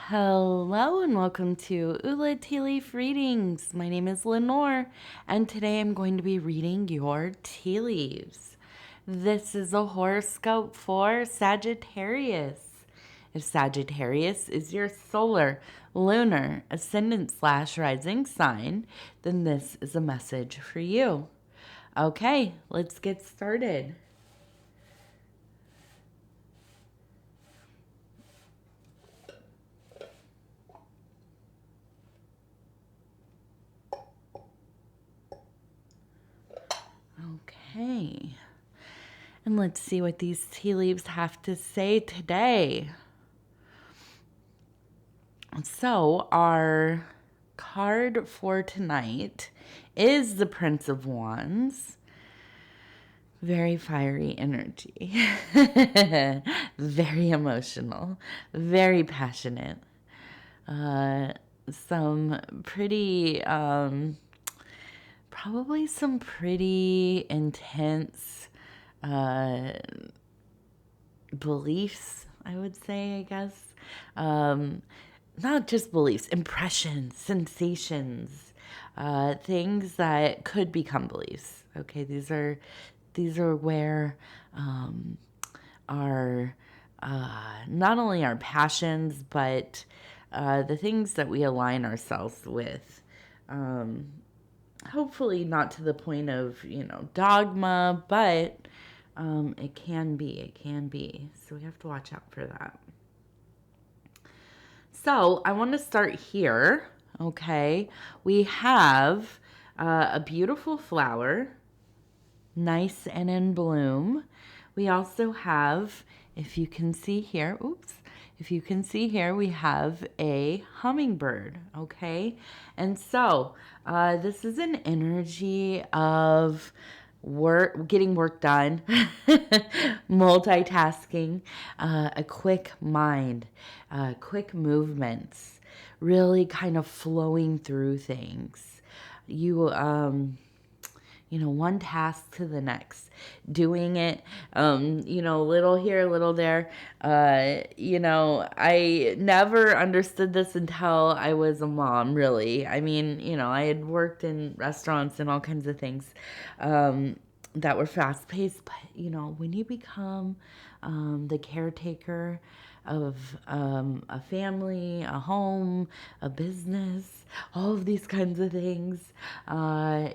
Hello and welcome to Ula Tea Leaf Readings. My name is Lenor and today I'm going to be reading your tea leaves. This is a horoscope for Sagittarius. If Sagittarius is your solar, lunar, ascendant/rising sign, then this is a message for you. Okay, let's get started. Okay. And let's see what these tea leaves have to say today. So, our card for tonight is the Prince of Wands. Very fiery energy. Very emotional. Very passionate. Some pretty, probably some pretty intense beliefs, I would say, I guess. Not just beliefs, impressions, sensations, things that could become beliefs. Okay, these are where our not only our passions, but the things that we align ourselves with. Hopefully not to the point of, dogma, but it can be. So we have to watch out for that. So I want to start here, okay? We have a beautiful flower, nice and in bloom. We also have, if you can see here, we have a hummingbird, okay? And so this is an energy of getting work done, multitasking, a quick mind, quick movements, really kind of flowing through things. One task to the next, doing it, little here, little there. I never understood this until I was a mom, really. I mean, I had worked in restaurants and all kinds of things that were fast paced, but, when you become the caretaker of a family, a home, a business, all of these kinds of things.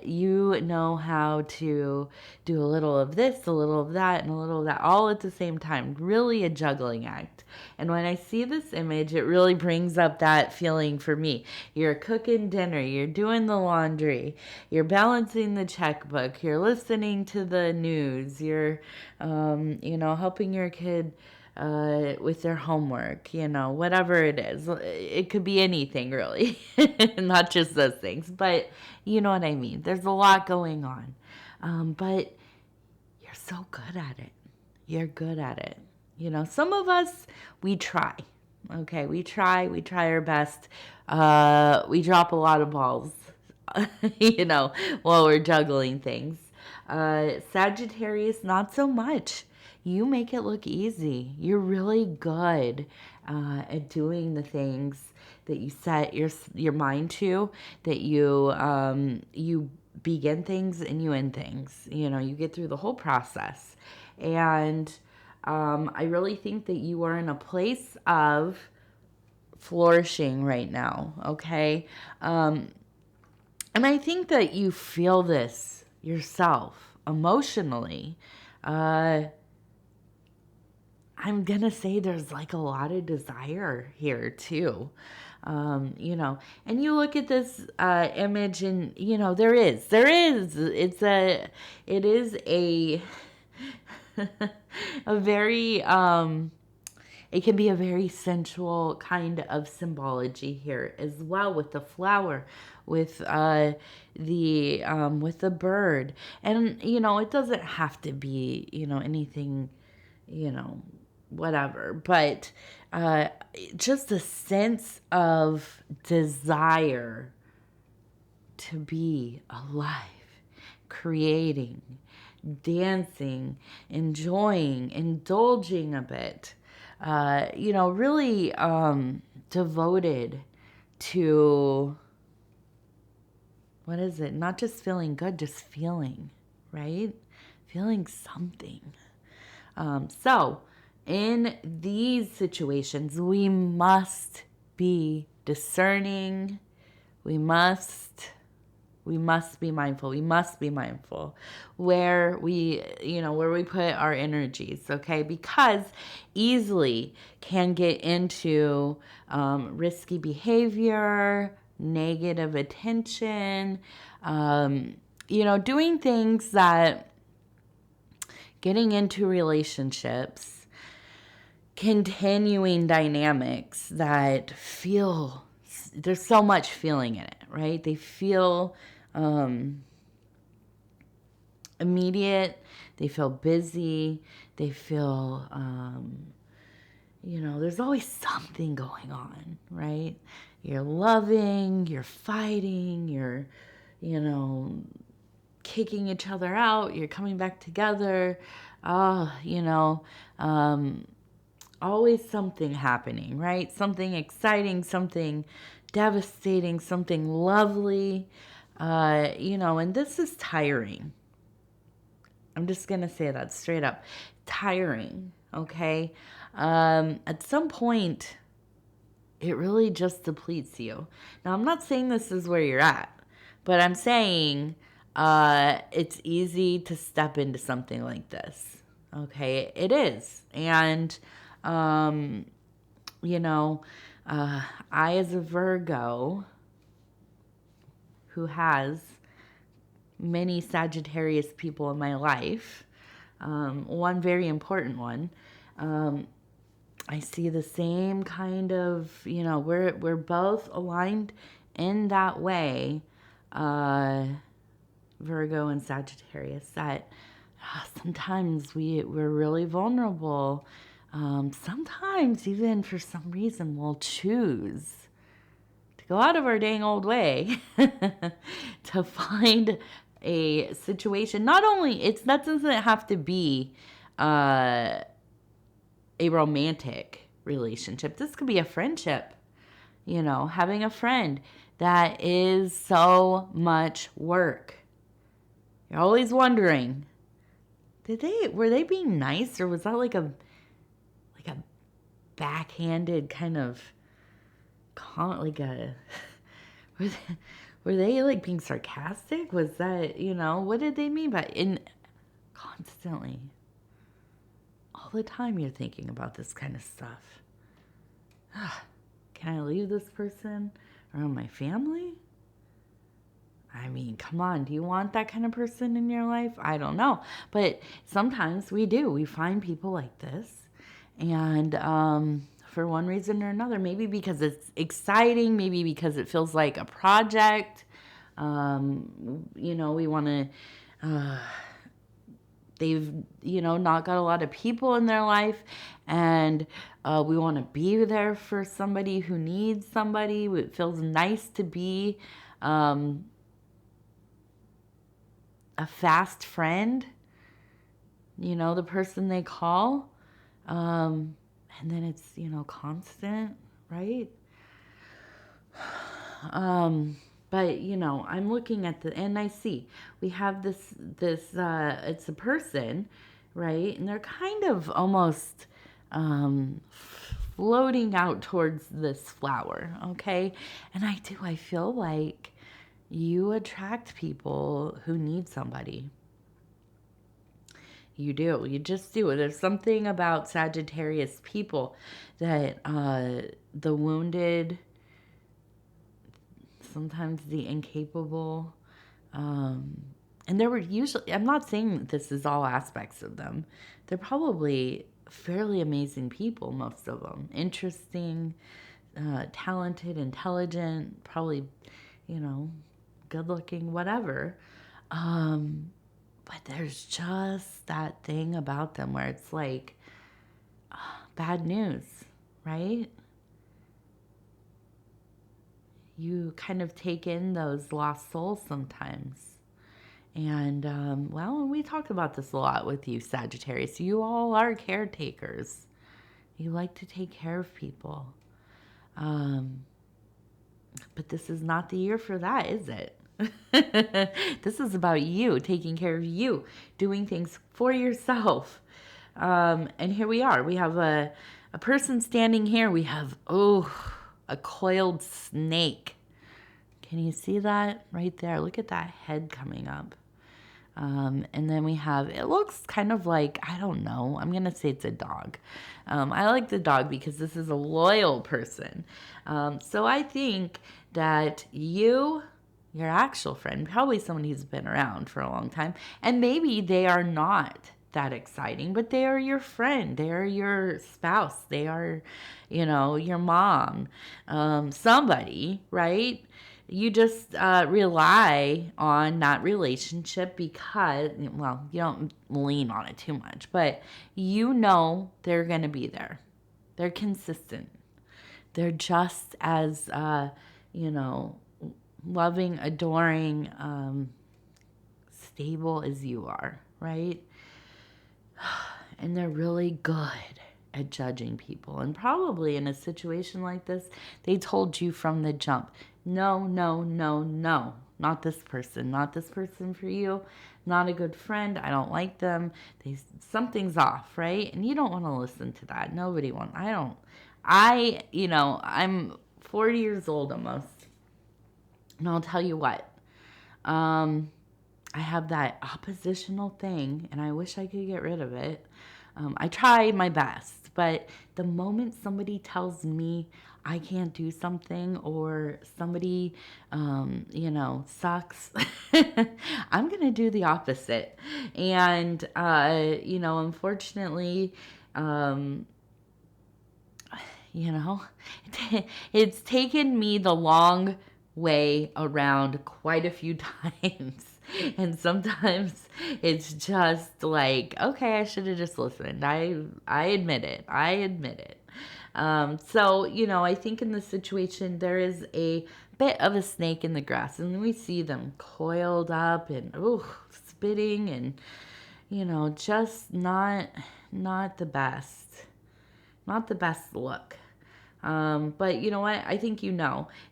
You know how to do a little of this, a little of that, and a little of that all at the same time. Really a juggling act. And when I see this image, it really brings up that feeling for me. You're cooking dinner, you're doing the laundry, you're balancing the checkbook, you're listening to the news, you're, helping your kid with their homework, whatever it is. It could be anything, really, not just those things, but you know what I mean. There's a lot going on, but you're so good at it. You're good at it. Some of us, we try. Okay, we try our best. We drop a lot of balls, while we're juggling things. Sagittarius, not so much. You make it look easy. You're really good at doing the things that you set your mind to, that you begin things and you end things. You get through the whole process. And I really think that you are in a place of flourishing right now, okay? And I think that you feel this yourself emotionally. I'm going to say there's like a lot of desire here too. And you look at this image and, it is a, a very, it can be a very sensual kind of symbology here as well, with the flower, with with the bird. And it doesn't have to be anything whatever, but just a sense of desire to be alive, creating, dancing, enjoying, indulging a bit. really devoted to, what is it? Not just feeling good, just feeling, right? Feeling something. So in these situations, we must be discerning. We must be mindful. We must be mindful where we put our energies, okay? Because easily can get into risky behavior, negative attention, doing things that, getting into relationships, continuing dynamics that feel, there's so much feeling in it, right? They feel immediate, they feel busy, they feel, there's always something going on, right? You're loving, you're fighting, you're, kicking each other out, you're coming back together, always something happening, right? Something exciting, something devastating, something lovely, and this is tiring. I'm just going to say that straight up. Tiring, okay? At some point, it really just depletes you. Now, I'm not saying this is where you're at, but I'm saying it's easy to step into something like this, okay? It is. And, I, as a Virgo who has many Sagittarius people in my life, one very important one, I see the same kind of, we're both aligned in that way, Virgo and Sagittarius, that sometimes we're really vulnerable. Sometimes even for some reason we'll choose to go out of our dang old way to find a situation. Not only, that doesn't have to be a romantic relationship. This could be a friendship, having a friend that is so much work. You're always wondering, were they being nice, or was that like a backhanded kind of like a were they like being sarcastic? Was that, what did they mean by constantly all the time you're thinking about this kind of stuff? Can I leave this person around my family? I mean, come on, do you want that kind of person in your life? I don't know. But sometimes we do. We find people like this. And for one reason or another, maybe because it's exciting, maybe because it feels like a project. We want to, they've, not got a lot of people in their life. And we want to be there for somebody who needs somebody. It feels nice to be a fast friend, the person they call. And then it's, constant, right? But, I'm looking at and I see we have this, it's a person, right? And they're kind of almost floating out towards this flower, okay? And I feel like you attract people who need somebody. You do. You just do. There's something about Sagittarius people that the wounded, sometimes the incapable, and there were usually, I'm not saying this is all aspects of them. They're probably fairly amazing people, most of them. Interesting, talented, intelligent, probably, good looking, whatever. But there's just that thing about them where it's like bad news, right? You kind of take in those lost souls sometimes. And, we talk about this a lot with you, Sagittarius. You all are caretakers. You like to take care of people. But this is not the year for that, is it? This is about you, taking care of you, doing things for yourself. And here we are. We have a person standing here. We have, a coiled snake. Can you see that right there? Look at that head coming up. And then we have, it looks kind of like, I don't know, I'm going to say it's a dog. I like the dog because this is a loyal person. So I think that your actual friend, probably someone who's been around for a long time, and maybe they are not that exciting, but they are your friend, they are your spouse, they are, your mom, somebody, right? You just rely on that relationship because, well, you don't lean on it too much, but they're going to be there. They're consistent. They're just as, loving, adoring, stable as you are, right? And they're really good at judging people. And probably in a situation like this, they told you from the jump, no, no, no, no, not this person, not this person for you, not a good friend, I don't like them, something's off, right? And you don't want to listen to that. Nobody wants, I'm 40 years old almost, and I'll tell you what, I have that oppositional thing, and I wish I could get rid of it. I try my best, but the moment somebody tells me I can't do something or somebody, sucks, I'm going to do the opposite. And, unfortunately, it's taken me the long way around quite a few times. And sometimes it's just like, okay, I should have just listened. I admit it. So, I think in this situation, there is a bit of a snake in the grass. And we see them coiled up and, spitting and, just not the best. Not the best look. But you know what? I think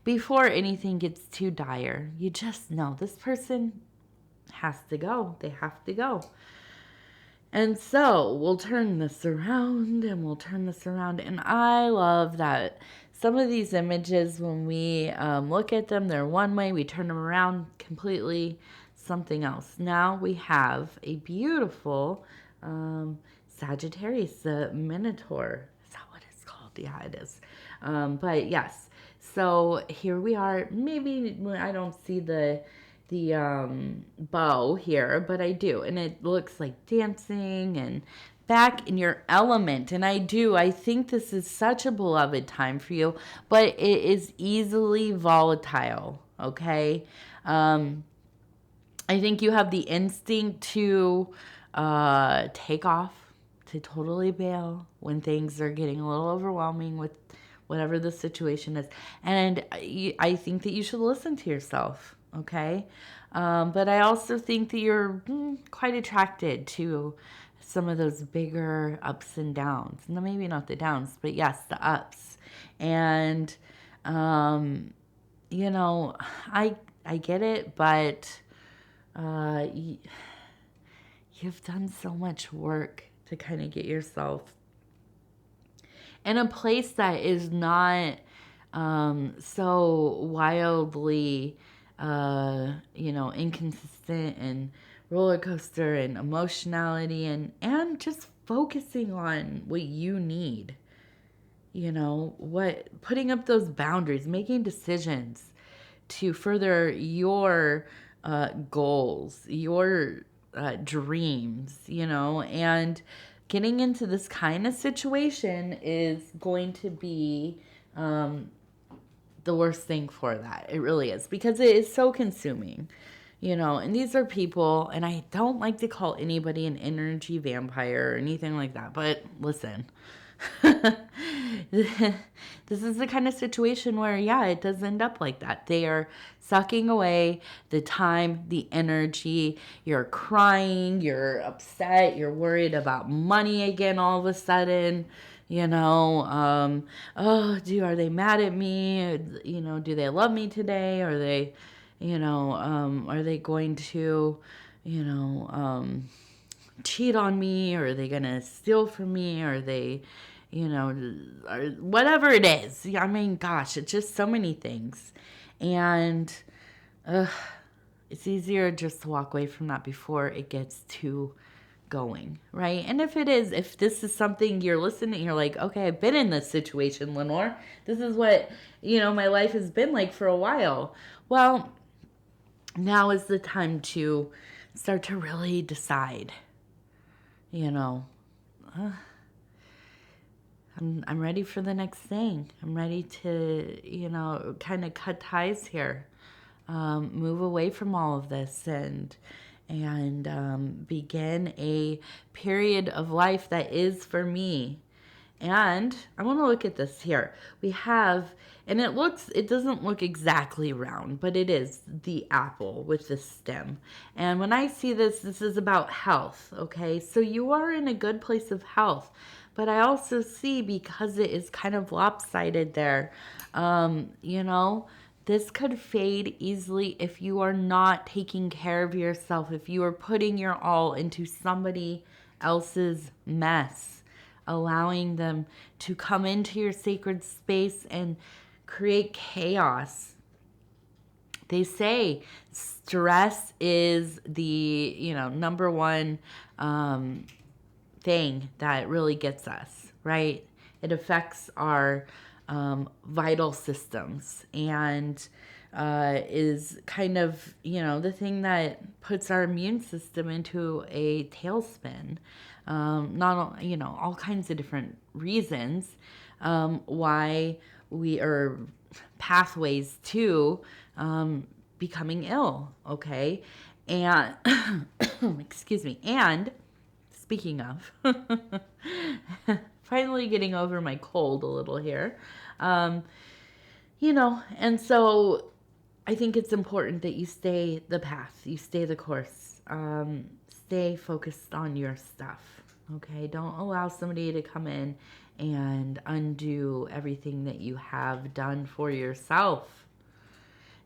before anything gets too dire, you just know this person has to go. They have to go. And so we'll turn this around and we'll turn this around. And I love that some of these images, when we look at them, they're one way. We turn them around, completely something else. Now we have a beautiful Sagittarius, the Minotaur. Is that what it's called? Yeah, it is. But yes, so here we are. Maybe I don't see the bow here, but I do, and it looks like dancing and back in your element. And I think this is such a beloved time for you, but it is easily volatile. Okay. I think you have the instinct to take off, to totally bail when things are getting a little overwhelming with whatever the situation is. And I think that you should listen to yourself, okay? But I also think that you're quite attracted to some of those bigger ups and downs. No, maybe not the downs, but yes, the ups. And, I get it, but you've done so much work to kind of get yourself in a place that is not so wildly, inconsistent and roller coaster and emotionality and just focusing on what you need. Putting up those boundaries, making decisions to further your goals, your dreams, and getting into this kind of situation is going to be the worst thing for that. It really is, because it is so consuming, and these are people, and I don't like to call anybody an energy vampire or anything like that, but listen, this is the kind of situation where, it does end up like that. They are sucking away the time, the energy. You're crying, you're upset, you're worried about money again all of a sudden. You know, oh, are they mad at me? You know, do they love me today? Are they, are they going to, you know, cheat on me? Or are they going to steal from me? Or are they, or whatever it is. I mean, gosh, it's just so many things. And it's easier just to walk away from that before it gets too going, right? And if this is something you're listening, you're like, okay, I've been in this situation, Lenore. This is what, my life has been like for a while. Well, now is the time to start to really decide, I'm ready for the next thing. I'm ready to, kind of cut ties here, move away from all of this and begin a period of life that is for me. And I want to look at this here. We have, and it doesn't look exactly round, but it is the apple with the stem. And when I see this is about health, okay? So you are in a good place of health. But I also see, because it is kind of lopsided there, this could fade easily if you are not taking care of yourself, if you are putting your all into somebody else's mess, allowing them to come into your sacred space and create chaos. They say stress is the, number one thing that really gets us, right? It affects our vital systems and is kind of, the thing that puts our immune system into a tailspin. All kinds of different reasons why we are pathways to becoming ill, okay? And, excuse me, and speaking of, finally getting over my cold a little here, and so I think it's important that you stay the path, you stay the course, stay focused on your stuff, okay? Don't allow somebody to come in and undo everything that you have done for yourself.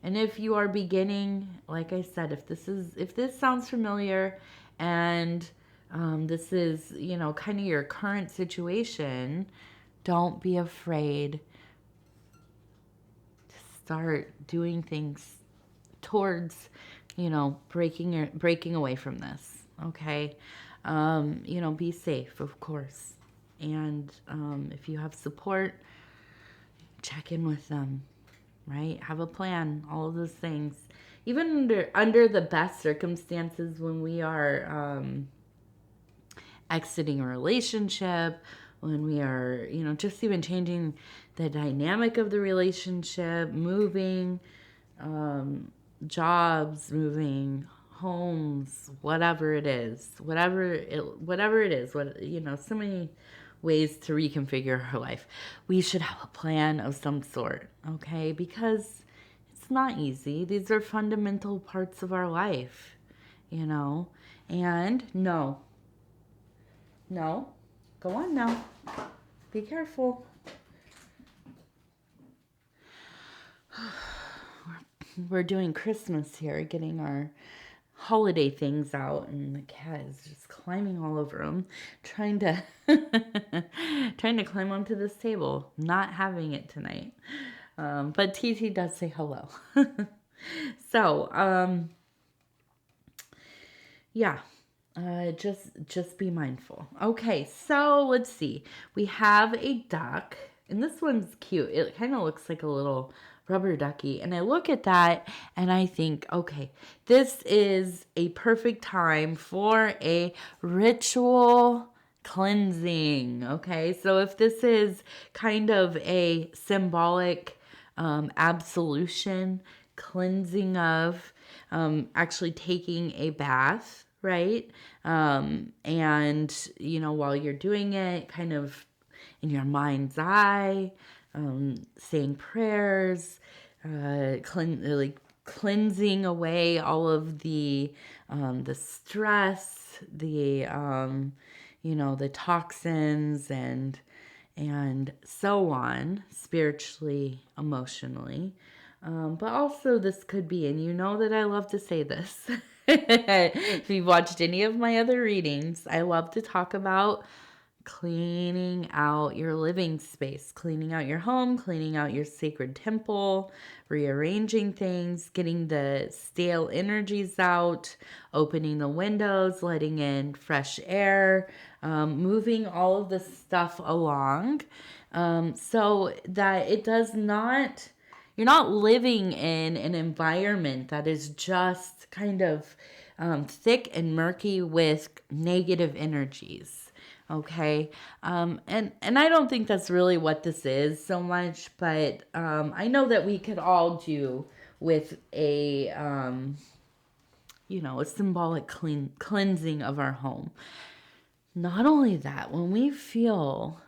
And if you are beginning, like I said, if this sounds familiar and this is, kind of your current situation, don't be afraid to start doing things towards, breaking away from this. Okay. Be safe, of course. And if you have support, check in with them, right? Have a plan, all of those things. Even under the best circumstances, when we are exiting a relationship, when we are, just even changing the dynamic of the relationship, moving jobs, moving homes, whatever it is, so many ways to reconfigure her life. We should have a plan of some sort, okay? Because it's not easy. These are fundamental parts of our life, and no, go on now. Be careful. We're doing Christmas here, getting our holiday things out, and the cat is just climbing all over them, trying to climb onto this table. Not having it tonight. But TT does say hello. So, yeah. Just be mindful. Okay, so let's see. We have a duck, and this one's cute. It kind of looks like a little rubber ducky, and I look at that and I think, okay, this is a perfect time for a ritual cleansing. Okay, so if this is kind of a symbolic absolution, cleansing of actually taking a bath, right? And, while you're doing it, kind of in your mind's eye, saying prayers, cleansing away all of the stress, the toxins and and so on, spiritually, emotionally. But also, this could be, and you know that I love to say this. If you've watched any of my other readings, I love to talk about cleaning out your living space, cleaning out your home, cleaning out your sacred temple, rearranging things, getting the stale energies out, opening the windows, letting in fresh air, moving all of this stuff along, so that it does not, you're not living in an environment that is just kind of thick and murky with negative energies. Okay. And I don't think that's really what this is so much, but I know that we could all do with a symbolic cleansing of our home. Not only that, when we feel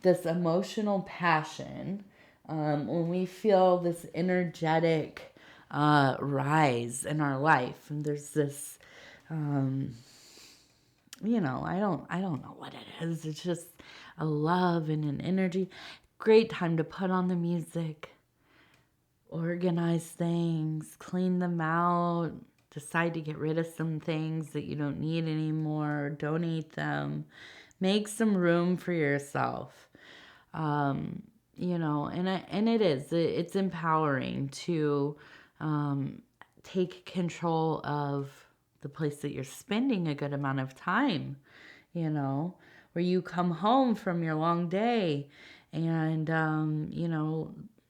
this emotional passion, when we feel this energetic rise in our life, and there's this, I don't know what it is. It's just a love and an energy. Great time to put on the music, organize things, clean them out, decide to get rid of some things that you don't need anymore, donate them, make some room for yourself. It's empowering to take control of the place that you're spending a good amount of time, where you come home from your long day and,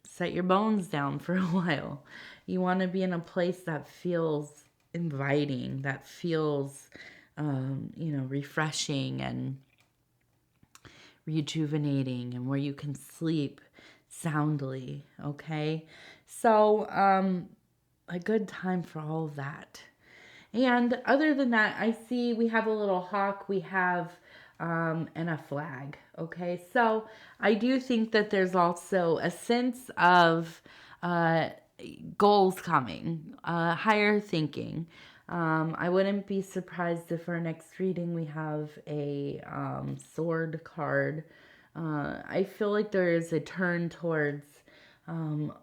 set your bones down for a while. You want to be in a place that feels inviting, that feels, refreshing and rejuvenating, and where you can sleep soundly. Okay. So, a good time for all of that. And other than that, I see we have a little hawk, we have, and a flag. Okay. So I do think that there's also a sense of, goals coming, higher thinking. I wouldn't be surprised if our next reading we have a sword card. I feel like there is a turn towards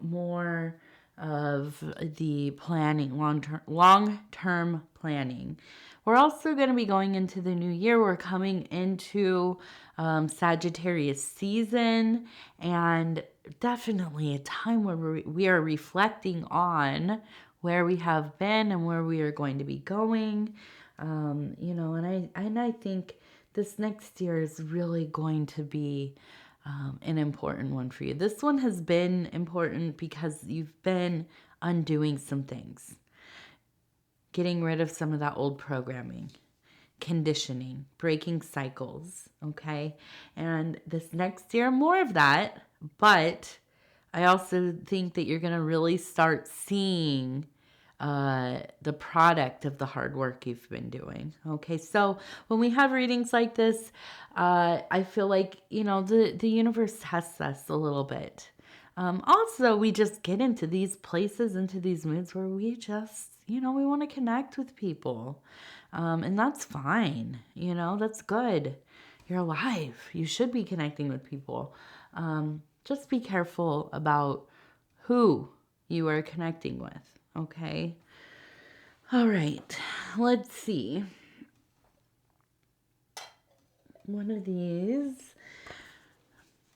more of the planning, long-term planning. We're also going to be going into the new year. We're coming into Sagittarius season, and definitely a time where we are reflecting on where we have been and where we are going to be going. And I think this next year is really going to be an important one for you. This one has been important because you've been undoing some things, getting rid of some of that old programming, conditioning, breaking cycles, okay? And this next year, more of that, but I also think that you're going to really start seeing the product of the hard work you've been doing. Okay, so when we have readings like this, I feel like, the universe tests us a little bit. Also, we just get into these places, into these moods where we just, we want to connect with people. And that's fine. That's good. You're alive. You should be connecting with people. Just be careful about who you are connecting with. Okay. All right. Let's see. One of these,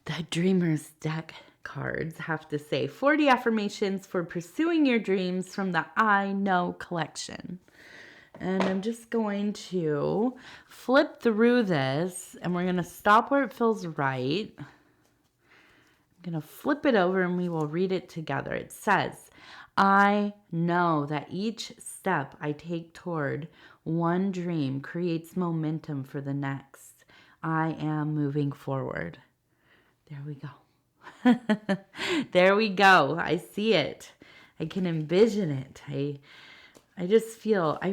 the Dreamer's deck cards have to say 40 affirmations for pursuing your dreams from the I Know collection. And I'm just going to flip through this, and we're going to stop where it feels right. I'm going to flip it over and we will read it together. It says, I know that each step I take toward one dream creates momentum for the next. I am moving forward. There we go. There we go. I see it. I can envision it. I just feel, I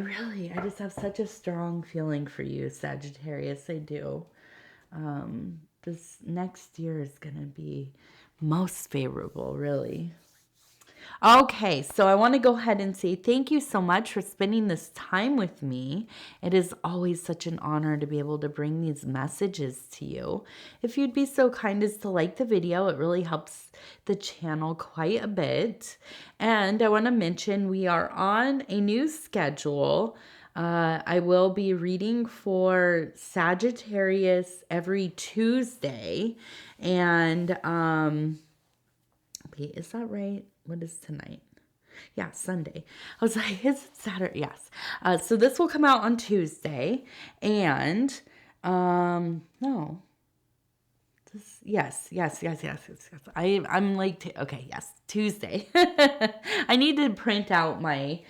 just have such a strong feeling for you, Sagittarius. I do. This next year is going to be most favorable, really. Okay, so I want to go ahead and say thank you so much for spending this time with me. It is always such an honor to be able to bring these messages to you. If you'd be so kind as to like the video, it really helps the channel quite a bit. And I want to mention we are on a new schedule. I will be reading for Sagittarius every Tuesday. And, wait, is that right? What is tonight? Yeah, Sunday. I was like, is it Saturday? Yes. So this will come out on Tuesday. And, no. Yes. I'm like, okay, yes, Tuesday. I need to print out my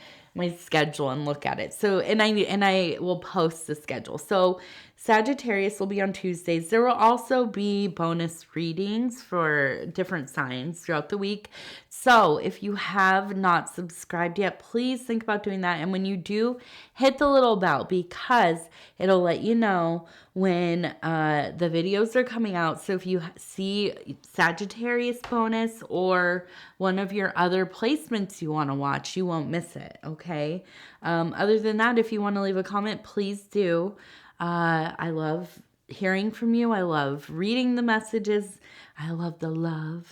schedule and look at it. So, and I will post the schedule. So Sagittarius will be on Tuesdays. There will also be bonus readings for different signs throughout the week. So if you have not subscribed yet, please think about doing that. And when you do, hit the little bell because it'll let you know when the videos are coming out. So if you see Sagittarius bonus or one of your other placements you want to watch, you won't miss it, okay? Other than that, if you want to leave a comment, please do. I love hearing from you. I love reading the messages. I love the love.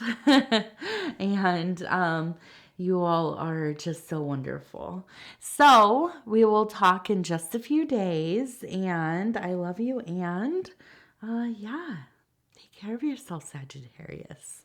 And you all are just so wonderful. So we will talk in just a few days. And I love you. And yeah, take care of yourself, Sagittarius.